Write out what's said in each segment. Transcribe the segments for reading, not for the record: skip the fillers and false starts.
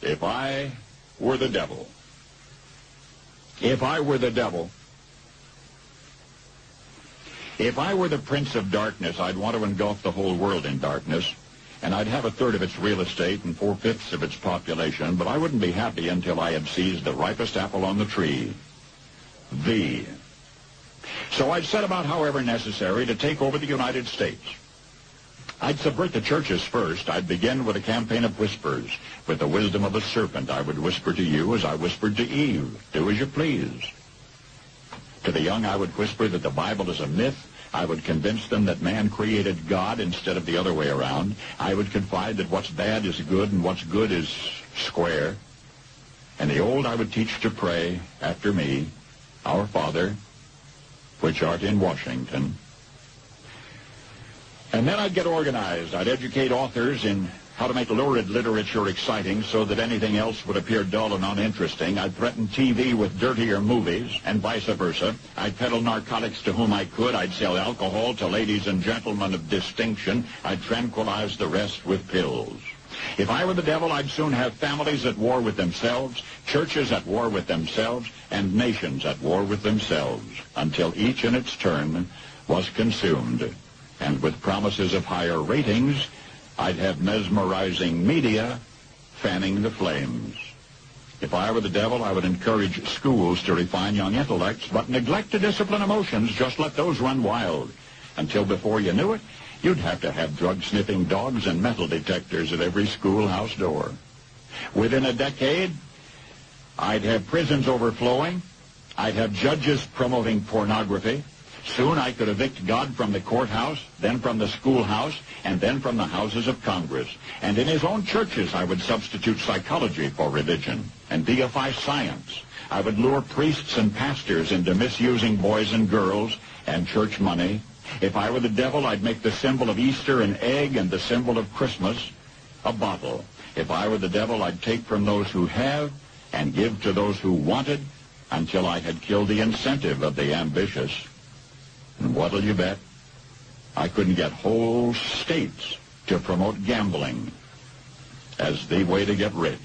If I were the devil. If I were the devil. If I were the prince of darkness, I'd want to engulf the whole world in darkness, and I'd have a third of its real estate and 4/5 of its population, but I wouldn't be happy until I had seized the ripest apple on the tree. So I'd set about, however necessary, to take over the United States. I'd subvert the churches first. I'd begin with a campaign of whispers. With the wisdom of a serpent, I would whisper to you as I whispered to Eve, do as you please. To the young, I would whisper that the Bible is a myth. I would convince them that man created God instead of the other way around. I would confide that what's bad is good and what's good is square. And the old I would teach to pray after me, Our Father, which art in Washington. And then I'd get organized. I'd educate authors in how to make lurid literature exciting so that anything else would appear dull and uninteresting. I'd threaten TV with dirtier movies, and vice versa. I'd peddle narcotics to whom I could. I'd sell alcohol to ladies and gentlemen of distinction. I'd tranquilize the rest with pills. If I were the devil, I'd soon have families at war with themselves, churches at war with themselves, and nations at war with themselves, until each in its turn was consumed. And with promises of higher ratings, I'd have mesmerizing media fanning the flames. If I were the devil, I would encourage schools to refine young intellects, but neglect to discipline emotions. Just let those run wild. Until before you knew it, you'd have to have drug-sniffing dogs and metal detectors at every schoolhouse door. Within a decade, I'd have prisons overflowing. I'd have judges promoting pornography. Soon I could evict God from the courthouse, then from the schoolhouse, and then from the houses of Congress. And in his own churches, I would substitute psychology for religion and deify science. I would lure priests and pastors into misusing boys and girls and church money. If I were the devil, I'd make the symbol of Easter an egg and the symbol of Christmas a bottle. If I were the devil, I'd take from those who have and give to those who wanted until I had killed the incentive of the ambitious. And what'll you bet? I couldn't get whole states to promote gambling as the way to get rich.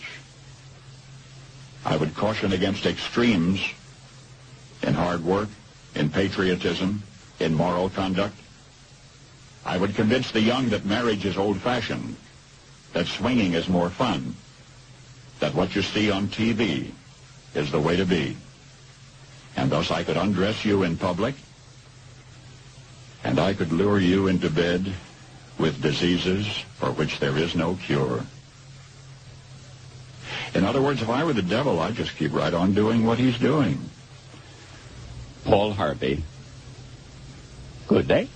I would caution against extremes in hard work, in patriotism, in moral conduct. I would convince the young that marriage is old-fashioned, that swinging is more fun, that what you see on TV is the way to be. And thus I could undress you in public, and I could lure you into bed with diseases for which there is no cure. In other words, if I were the devil, I'd just keep right on doing what he's doing. Paul Harvey. Good day.